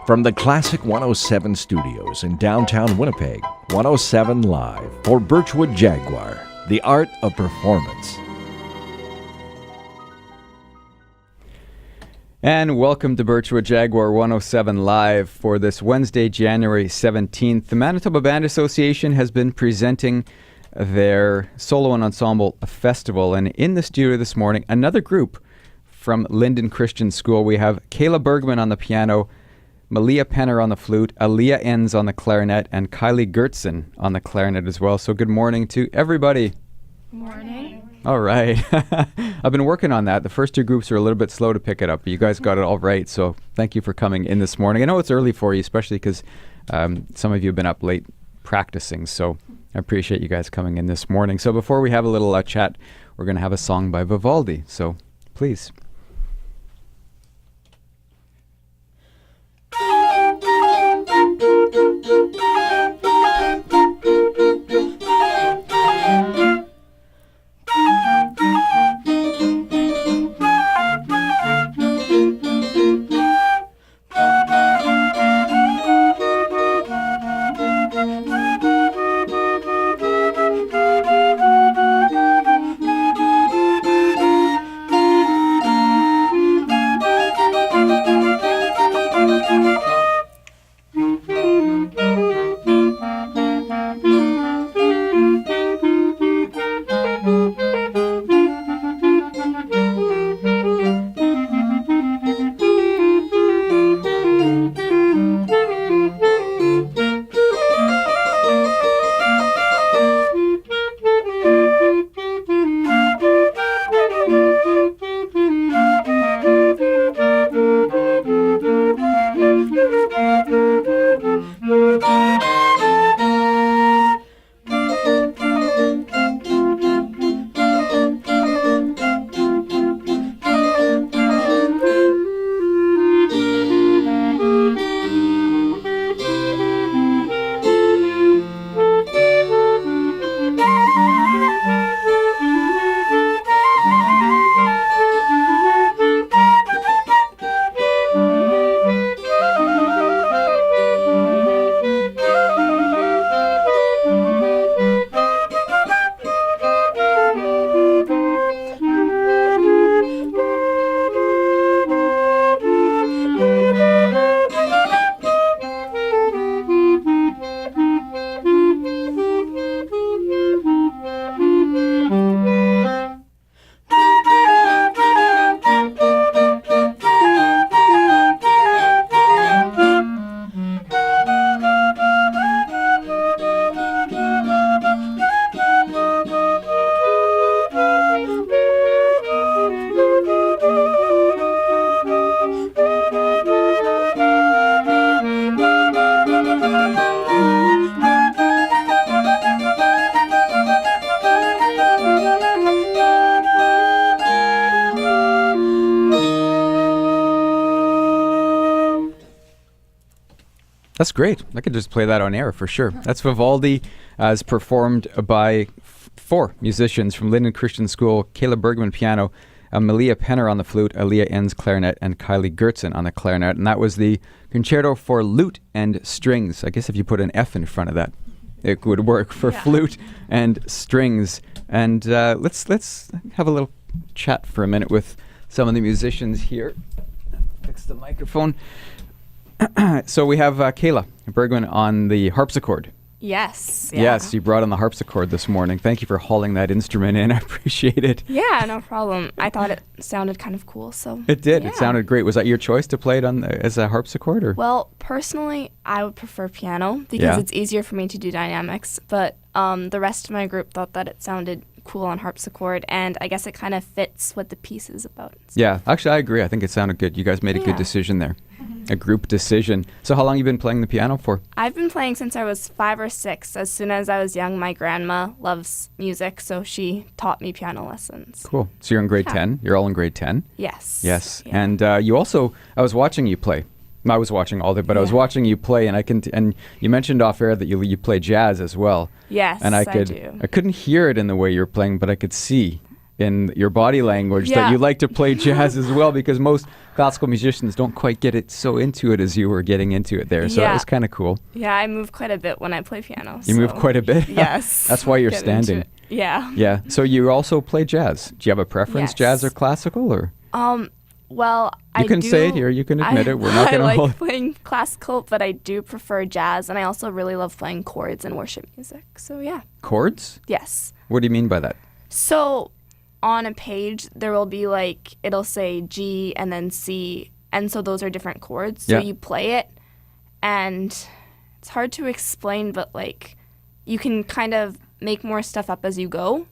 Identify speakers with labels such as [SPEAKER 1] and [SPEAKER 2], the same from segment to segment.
[SPEAKER 1] From the Classic 107 studios in downtown Winnipeg, 107 Live for Birchwood Jaguar, the art of performance.
[SPEAKER 2] And welcome to Birchwood Jaguar 107 Live for this Wednesday, January 17th. The Manitoba Band Association has been presenting their Solo and Ensemble Festival. And in the studio this morning, another group from Linden Christian School. We have Kayla Bergmann on the piano, Malea Penner on the flute, Alea Enns on the clarinet, and Kylie Goertzen on the clarinet as well. So good morning to everybody.
[SPEAKER 3] Morning.
[SPEAKER 2] All right. I've been working on that. The first two groups are a little bit slow to pick it up, but you guys got it all right. So thank you for coming in this morning. I know it's early for you, especially because some of you have been up late practicing. So I appreciate you guys coming in this morning. So before we have a little chat, we're going to have a song by Vivaldi. So please. That's great. I could just play that on air for sure. That's Vivaldi as performed by four musicians from Linden Christian School: Kayla Bergmann piano, Malea Penner on the flute, Alea Enns clarinet, and Kylie Goertzen on the clarinet. And that was the concerto for lute and strings. I guess if you put an F in front of that, it would work for flute and strings. And let's have a little chat for a minute with some of the musicians here. Fix the microphone. So we have Kayla Bergmann on the harpsichord.
[SPEAKER 3] Yes. Yeah.
[SPEAKER 2] Yes, you brought on the harpsichord this morning. Thank you for hauling that instrument in. I appreciate it.
[SPEAKER 3] Yeah, no problem. I thought it sounded kind of cool, so.
[SPEAKER 2] It did.
[SPEAKER 3] Yeah.
[SPEAKER 2] It sounded great. Was that your choice to play it on as a harpsichord? Or?
[SPEAKER 3] Well, personally, I would prefer piano because it's easier for me to do dynamics. But the rest of my group thought that it sounded cool on harpsichord, and I guess it kind of fits what the piece is about. So.
[SPEAKER 2] Yeah, actually, I agree. I think it sounded good. You guys made a good decision there. A group decision. So how long have you been playing the piano for?
[SPEAKER 3] I've been playing since I was 5 or 6. As soon as I was young, my grandma loves music, so she taught me piano lessons.
[SPEAKER 2] Cool. So you're in grade 10? You're all in grade 10?
[SPEAKER 3] Yes.
[SPEAKER 2] Yes.
[SPEAKER 3] Yeah.
[SPEAKER 2] And you also, I was watching you play. I was watching all of it, but I was watching you play, and and you mentioned off air that you play jazz as well.
[SPEAKER 3] Yes,
[SPEAKER 2] and I
[SPEAKER 3] do.
[SPEAKER 2] I couldn't hear it in the way you were playing, but I could see in your body language that you like to play jazz as well, because most classical musicians don't quite get it so into it as you were getting into it there. So that was kind of cool.
[SPEAKER 3] Yeah, I move quite a bit when I play piano.
[SPEAKER 2] You move quite a bit?
[SPEAKER 3] Yes.
[SPEAKER 2] That's why you're standing.
[SPEAKER 3] Yeah.
[SPEAKER 2] Yeah. So you also play jazz. Do you have a preference, jazz or classical, or?
[SPEAKER 3] Well,
[SPEAKER 2] you can say it here. You can admit it. We're not going to hold.
[SPEAKER 3] I like playing classical, but I do prefer jazz, and I also really love playing chords and worship music. So yeah.
[SPEAKER 2] Chords?
[SPEAKER 3] Yes.
[SPEAKER 2] What do you mean by that?
[SPEAKER 3] So on a page, there will be like, it'll say G and then C, and so those are different chords. So you play it, and it's hard to explain, but like you can kind of make more stuff up as you go.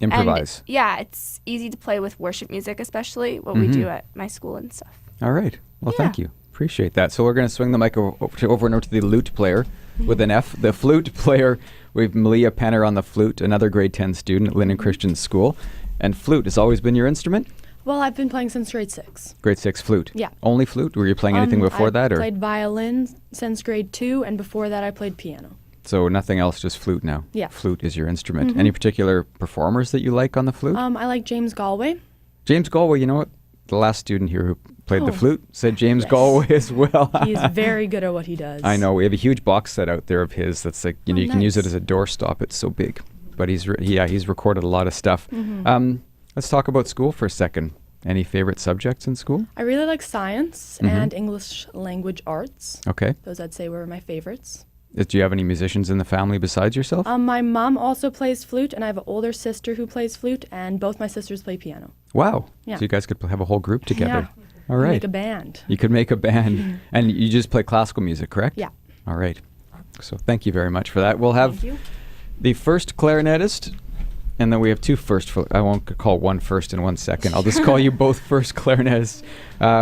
[SPEAKER 2] Improvise.
[SPEAKER 3] And, it's easy to play with worship music, especially what we do at my school and stuff.
[SPEAKER 2] All right. Well, thank you. Appreciate that. So we're going to swing the mic over to the lute player with an F. The flute player, we have Malea Penner on the flute, another grade 10 student at Linden Christian School. And flute has always been your instrument?
[SPEAKER 4] Well, I've been playing since grade 6.
[SPEAKER 2] Grade 6 flute?
[SPEAKER 4] Yeah.
[SPEAKER 2] Only flute? Were you playing anything before that?
[SPEAKER 4] I played violin since grade 2, and before that I played piano.
[SPEAKER 2] So nothing else, just flute now?
[SPEAKER 4] Yeah.
[SPEAKER 2] Flute is your instrument. Any particular performers that you like on the flute?
[SPEAKER 4] I like James Galway.
[SPEAKER 2] James Galway, you know what? The last student here who played the flute said James Galway as well.
[SPEAKER 4] He's very good at what he does.
[SPEAKER 2] I know. We have a huge box set out there of his that's like, you know, you can use it as a doorstop. It's so big. But he's recorded a lot of stuff. Let's talk about school for a second. Any favorite subjects in school?
[SPEAKER 4] I really like science and English language arts.
[SPEAKER 2] Okay.
[SPEAKER 4] Those I'd say were my favorites.
[SPEAKER 2] Do you have any musicians in the family besides yourself?
[SPEAKER 4] My mom also plays flute, and I have an older sister who plays flute, and both my sisters play piano.
[SPEAKER 2] Wow.
[SPEAKER 4] Yeah.
[SPEAKER 2] So you guys could have a whole group together.
[SPEAKER 4] Yeah.
[SPEAKER 2] All right.
[SPEAKER 4] Make a band.
[SPEAKER 2] You could make a band. And you just play classical music, correct?
[SPEAKER 4] Yeah.
[SPEAKER 2] All right. So thank you very much for that. We'll have the first clarinetist, and then we have two first. I won't call one first and one second. I'll just call you both first clarinetists.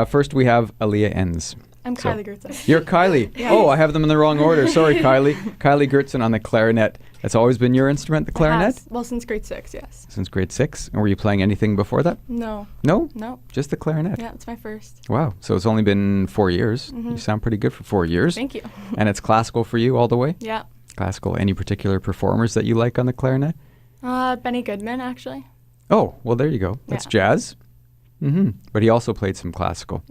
[SPEAKER 2] First, we have Alea Enns.
[SPEAKER 5] I'm Kylie Goertzen.
[SPEAKER 2] You're Kylie.
[SPEAKER 5] Yeah.
[SPEAKER 2] Oh, I have them in the wrong order. Sorry, Kylie. Kylie Goertzen on the clarinet. That's always been your instrument, the clarinet?
[SPEAKER 5] Well, since grade 6, yes.
[SPEAKER 2] Since grade 6. And were you playing anything before that?
[SPEAKER 5] No.
[SPEAKER 2] No?
[SPEAKER 5] No.
[SPEAKER 2] Just the clarinet?
[SPEAKER 5] Yeah, it's my first.
[SPEAKER 2] Wow. So it's only been 4 years. You sound pretty good for 4 years.
[SPEAKER 5] Thank you.
[SPEAKER 2] And it's classical for you all the way?
[SPEAKER 5] Yeah.
[SPEAKER 2] Classical. Any particular performers that you like on the clarinet?
[SPEAKER 5] Benny Goodman, actually.
[SPEAKER 2] Oh, well, there you go. That's jazz. But he also played some classical.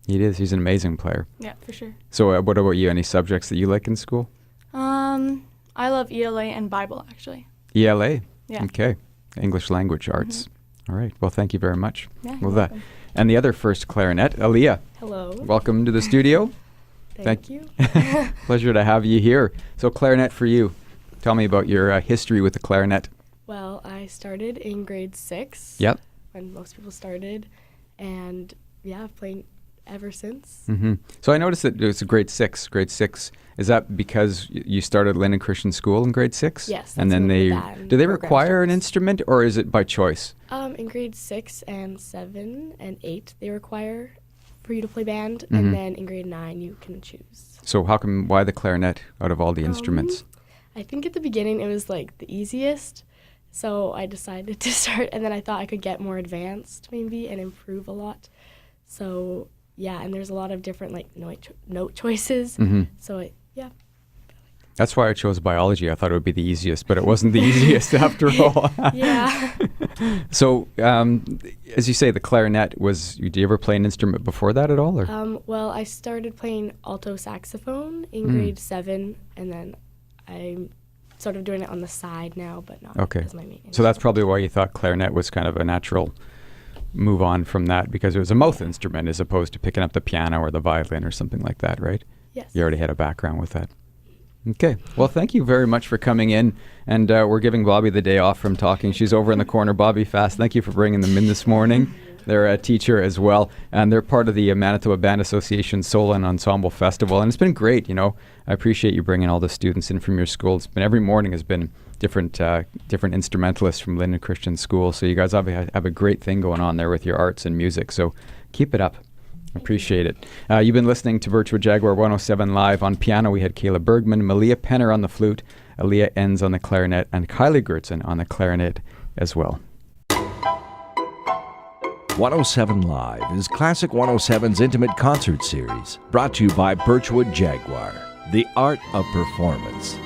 [SPEAKER 2] He is. He's an amazing player.
[SPEAKER 5] Yeah, for sure.
[SPEAKER 2] So what about you? Any subjects that you like in school?
[SPEAKER 5] I love ELA and Bible, actually.
[SPEAKER 2] ELA?
[SPEAKER 5] Yeah.
[SPEAKER 2] Okay. English language arts. All right. Well, thank you very much.
[SPEAKER 5] Yeah,
[SPEAKER 2] Well,
[SPEAKER 5] you're welcome.
[SPEAKER 2] And the other first clarinet, Alea.
[SPEAKER 5] Hello.
[SPEAKER 2] Welcome to the studio.
[SPEAKER 5] Thank you.
[SPEAKER 2] Pleasure to have you here. So clarinet for you. Tell me about your history with the clarinet.
[SPEAKER 6] Well, I started in grade 6.
[SPEAKER 2] Yep.
[SPEAKER 6] When most people started. And yeah, I've played ever since.
[SPEAKER 2] So I noticed that it was grade 6. Grade 6. Is that because you started Linden Christian School in grade 6?
[SPEAKER 6] Yes.
[SPEAKER 2] And then do they require an instrument, or is it by choice?
[SPEAKER 6] In grade 6 and 7 and 8, they require for you to play band. And then in grade 9, you can choose.
[SPEAKER 2] So why the clarinet out of all the instruments?
[SPEAKER 6] I think at the beginning it was like the easiest. So I decided to start, and then I thought I could get more advanced maybe and improve a lot. So yeah, and there's a lot of different like note choices. So
[SPEAKER 2] That's why I chose biology. I thought it would be the easiest, but it wasn't the easiest after all.
[SPEAKER 6] Yeah.
[SPEAKER 2] So, as you say, the clarinet did you ever play an instrument before that at all? Or?
[SPEAKER 6] Well, I started playing alto saxophone in grade 7, and then I'm sort of doing it on the side now, but not as my main instrument.
[SPEAKER 2] So that's probably why you thought clarinet was kind of a natural move on from that, because it was a mouth instrument as opposed to picking up the piano or the violin or something like that, right?
[SPEAKER 6] Yes.
[SPEAKER 2] You already had a background with that. Okay. Well, thank you very much for coming in. And we're giving Bobby the day off from talking. She's over in the corner. Bobby Fast, thank you for bringing them in this morning. They're a teacher as well. And they're part of the Manitoba Band Association Solo and Ensemble Festival. And it's been great, you know. I appreciate you bringing all the students in from your school. It's been every morning has been different instrumentalists from Linden Christian School. So you guys have a great thing going on there with your arts and music. So keep it up. Appreciate it. You've been listening to Birchwood Jaguar 107 Live. On piano, we had Kayla Bergmann, Malea Penner on the flute, Alea Enns on the clarinet, and Kylie Goertzen on the clarinet as well.
[SPEAKER 1] 107 Live is Classic 107's intimate concert series, brought to you by Birchwood Jaguar, the art of performance.